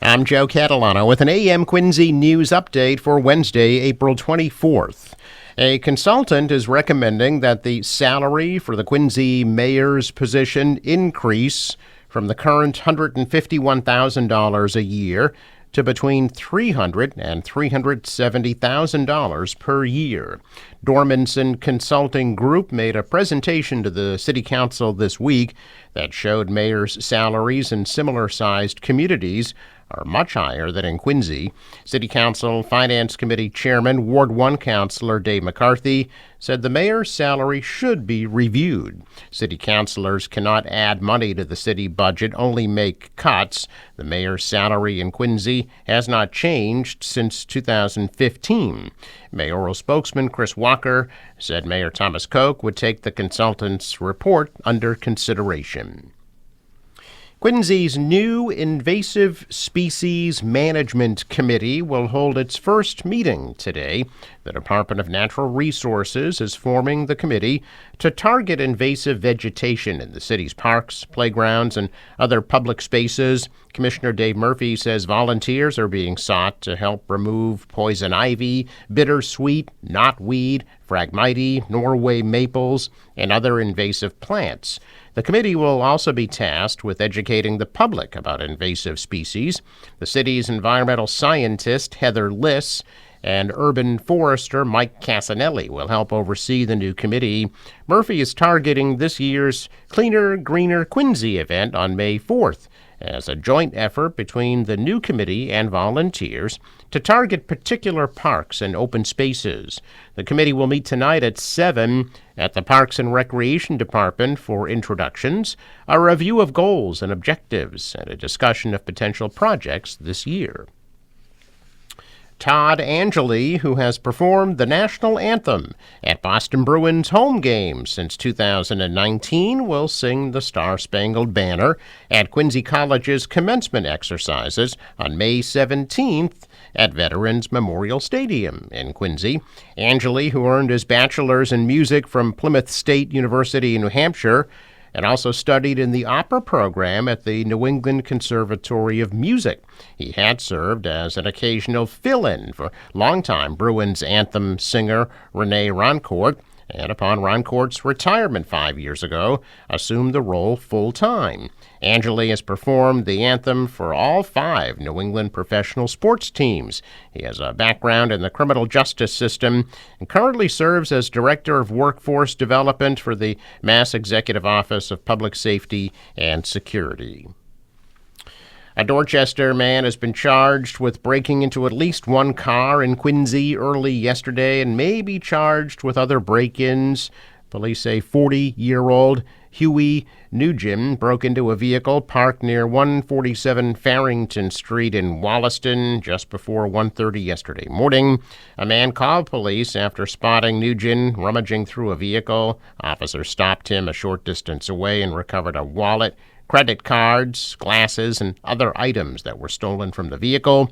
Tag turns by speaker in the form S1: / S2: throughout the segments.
S1: I'm Joe Catalano with an AM Quincy news update for Wednesday, April 24th. A consultant is recommending that the salary for the Quincy mayor's position increase from the current $151,000 a year to between $300,000 and $370,000 per year. Dormanson Consulting Group made a presentation to the City Council this week that showed mayors' salaries in similar-sized communities are much higher than in Quincy. City Council Finance Committee Chairman, Ward 1 Councilor Dave McCarthy, said the mayor's salary should be reviewed. City councilors cannot add money to the city budget, only make cuts. The mayor's salary in Quincy has not changed since 2015. Mayoral spokesman Chris Walker said Mayor Thomas Koch would take the consultant's report under consideration. Quincy's new Invasive Species Management Committee will hold its first meeting today. The Department of Natural Resources is forming the committee to target invasive vegetation in the city's parks, playgrounds, and other public spaces. Commissioner Dave Murphy says volunteers are being sought to help remove poison ivy, bittersweet, knotweed, phragmite, Norway maples, and other invasive plants. The committee will also be tasked with educating the public about invasive species. The city's environmental scientist, Heather Liss, and urban forester Mike Casanelli will help oversee the new committee. Murphy is targeting this year's Cleaner, Greener Quincy event on May 4th as a joint effort between the new committee and volunteers to target particular parks and open spaces. The committee will meet tonight at 7 at the Parks and Recreation Department for introductions, a review of goals and objectives, and a discussion of potential projects this year. Todd Angeli, who has performed the national anthem at Boston Bruins home games since 2019, will sing the Star-Spangled Banner at Quincy College's commencement exercises on May 17th at Veterans Memorial Stadium in Quincy. Angeli, who earned his bachelor's in music from Plymouth State University in New Hampshire, and also studied in the opera program at the New England Conservatory of Music. He had served as an occasional fill-in for longtime Bruins anthem singer Renee Roncourt, and upon Roncourt's retirement 5 years ago, assumed the role full-time. Angeli has performed the anthem for all 5 New England professional sports teams. He has a background in the criminal justice system and currently serves as Director of Workforce Development for the Mass Executive Office of Public Safety and Security. A Dorchester man has been charged with breaking into at least one car in Quincy early yesterday and may be charged with other break-ins. Police say 40-year-old Huey Nugent broke into a vehicle parked near 147 Farrington Street in Wollaston just before 1:30 yesterday morning. A man called police after spotting Nugent rummaging through a vehicle. Officers stopped him a short distance away and recovered a wallet, credit cards, glasses, and other items that were stolen from the vehicle.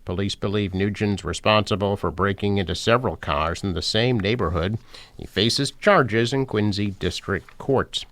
S1: Police believe Nugent's responsible for breaking into several cars in the same neighborhood. He faces charges in Quincy District Courts.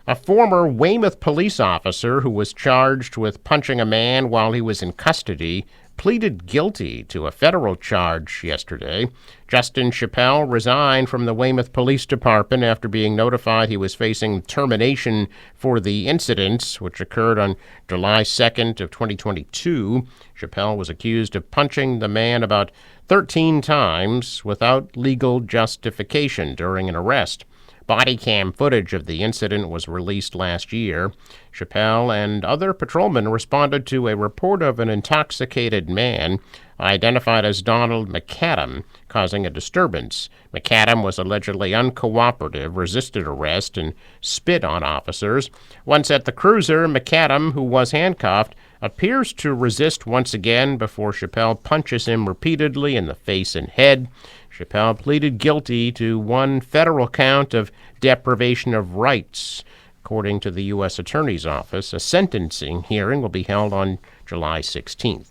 S1: A former Weymouth police officer who was charged with punching a man while he was in custody pleaded guilty to a federal charge yesterday. Justin Chappelle resigned from the Weymouth Police Department after being notified he was facing termination for the incidents, which occurred on July 2nd of 2022. Chappelle was accused of punching the man about 13 times without legal justification during an arrest. Body cam footage of the incident was released last year. Chappelle and other patrolmen responded to a report of an intoxicated man identified as Donald McAdam causing a disturbance. McAdam was allegedly uncooperative, resisted arrest, and spit on officers. Once at the cruiser, McAdam, who was handcuffed, appears to resist once again before Chappelle punches him repeatedly in the face and head. Chappelle pleaded guilty to one federal count of deprivation of rights. According to the U.S. Attorney's Office, a sentencing hearing will be held on July 16th.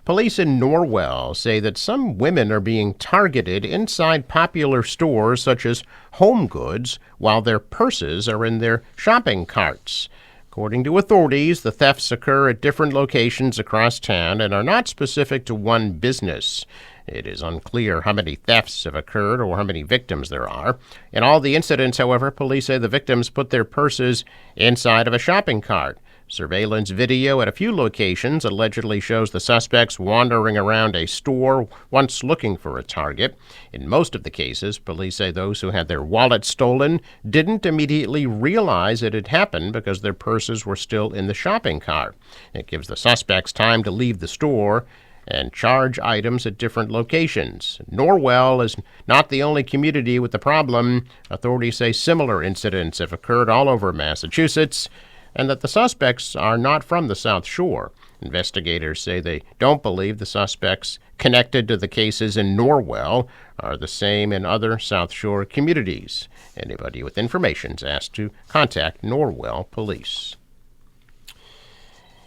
S1: Police in Norwell say that some women are being targeted inside popular stores such as Home Goods while their purses are in their shopping carts. According to authorities, the thefts occur at different locations across town and are not specific to one business. It is unclear how many thefts have occurred or how many victims there are. In all the incidents, however, police say the victims put their purses inside of a shopping cart. Surveillance video at a few locations allegedly shows the suspects wandering around a store once looking for a target. In most of the cases, police say those who had their wallets stolen didn't immediately realize it had happened because their purses were still in the shopping cart. It gives the suspects time to leave the store and charge items at different locations. Norwell is not the only community with the problem. Authorities say similar incidents have occurred all over Massachusetts, and that the suspects are not from the South Shore. Investigators say they don't believe the suspects connected to the cases in Norwell are the same in other South Shore communities. Anybody with information is asked to contact Norwell Police.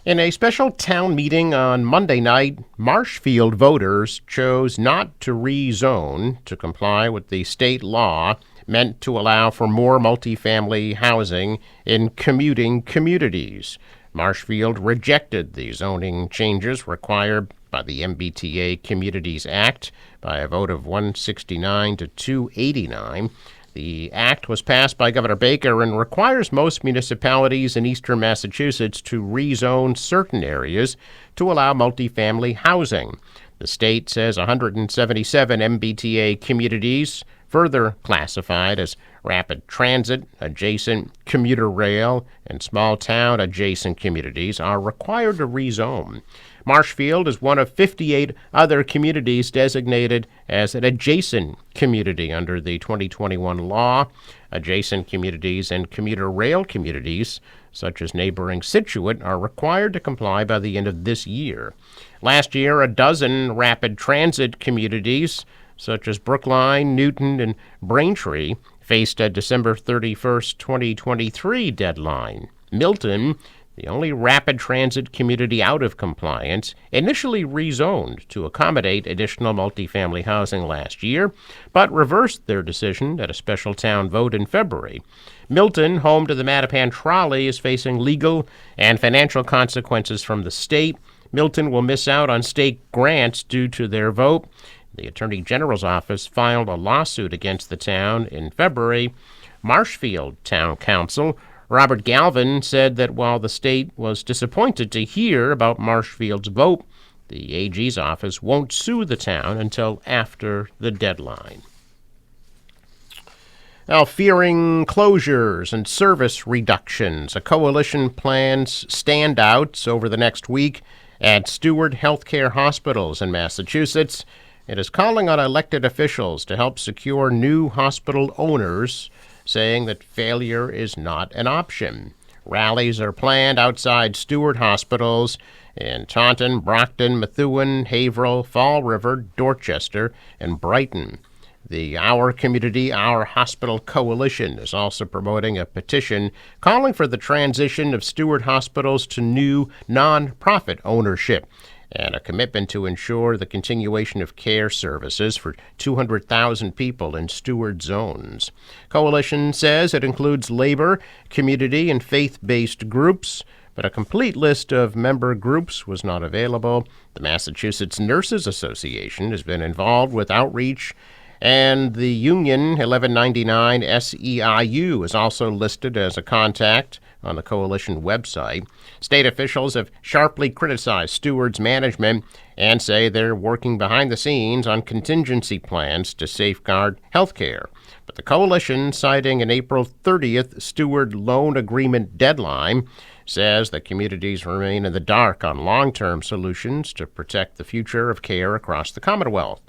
S1: In a special town meeting on Monday night, Marshfield voters chose not to rezone to comply with the state law meant to allow for more multifamily housing in commuting communities. Marshfield rejected the zoning changes required by the MBTA Communities Act by a vote of 169 to 289. The act was passed by Governor Baker and requires most municipalities in eastern Massachusetts to rezone certain areas to allow multifamily housing. The state says 177 MBTA communities, further classified as rapid transit, adjacent commuter rail, and small town adjacent communities, are required to rezone. Marshfield is one of 58 other communities designated as an adjacent community under the 2021 law. Adjacent communities and commuter rail communities, such as neighboring Scituate, are required to comply by the end of this year. Last year, a dozen rapid transit communities, such as Brookline, Newton, and Braintree, faced a December 31st, 2023 deadline. Milton, the only rapid transit community out of compliance, initially rezoned to accommodate additional multifamily housing last year, but reversed their decision at a special town vote in February. Milton, home to the Mattapan Trolley, is facing legal and financial consequences from the state. Milton will miss out on state grants due to their vote. The Attorney General's office filed a lawsuit against the town in February. Marshfield Town Council Robert Galvin said that while the state was disappointed to hear about Marshfield's vote, the AG's office won't sue the town until after the deadline. Now, fearing closures and service reductions, a coalition plans standouts over the next week at Steward Healthcare Hospitals in Massachusetts. It is calling on elected officials to help secure new hospital owners, saying that failure is not an option. Rallies are planned outside Steward hospitals in Taunton, Brockton, Methuen, Haverhill, Fall River, Dorchester, and Brighton. The Our Community, Our Hospital Coalition is also promoting a petition calling for the transition of Steward hospitals to new nonprofit ownership and a commitment to ensure the continuation of care services for 200,000 people in Steward zones. Coalition says it includes labor, community, and faith-based groups, but a complete list of member groups was not available. The Massachusetts Nurses Association has been involved with outreach, and the union 1199 SEIU is also listed as a contact on the coalition website. State officials have sharply criticized Steward's management and say they're working behind the scenes on contingency plans to safeguard health care. But the coalition, citing an April 30th Steward loan agreement deadline, says that communities remain in the dark on long-term solutions to protect the future of care across the Commonwealth.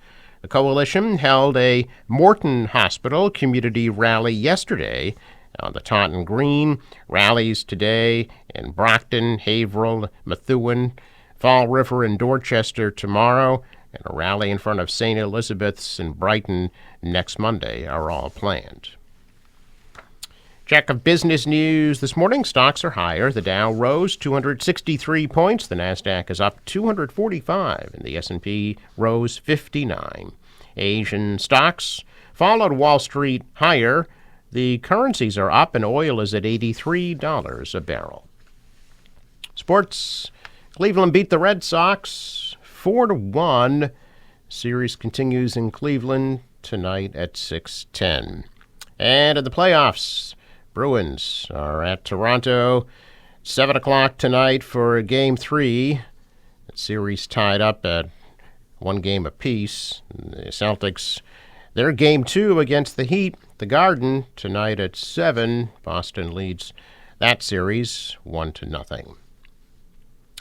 S1: The coalition held a Morton Hospital community rally yesterday on the Taunton Green, rallies today in Brockton, Haverhill, Methuen, Fall River, and Dorchester tomorrow, and a rally in front of St. Elizabeth's in Brighton next Monday are all planned. Check of business news this morning. Stocks are higher. The Dow rose 263 points. The Nasdaq is up 245, and the S&P rose 59. Asian stocks followed Wall Street higher. The currencies are up, and oil is at $83 a barrel. sports. Cleveland beat the Red Sox 4-1. Series continues in Cleveland tonight at 6:10. And in the playoffs, Bruins are at Toronto. 7 o'clock tonight for Game 3. The series tied up at 1 game apiece. The Celtics, their Game 2 against the Heat, the Garden, tonight at 7. Boston leads that series 1-0.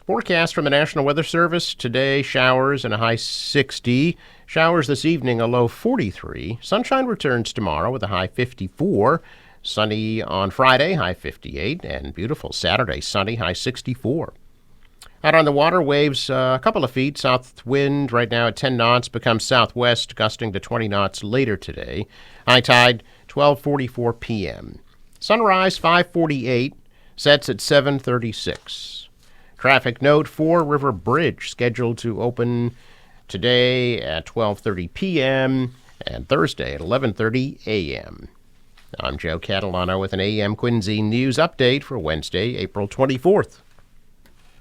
S1: Forecast from the National Weather Service. Today, showers and a high 60. Showers this evening, a low 43. Sunshine returns tomorrow with a high 54. Sunny on Friday, high 58, and beautiful Saturday, sunny, high 64. Out on the water, waves a couple of feet. South wind right now at 10 knots becomes southwest, gusting to 20 knots later today. High tide, 12:44 p.m. Sunrise, 5:48, sets at 7:36. Traffic note, Fore River Bridge scheduled to open today at 12:30 p.m. and Thursday at 11:30 a.m. I'm Joe Catalano with an AM Quincy News Update for Wednesday, April 24th.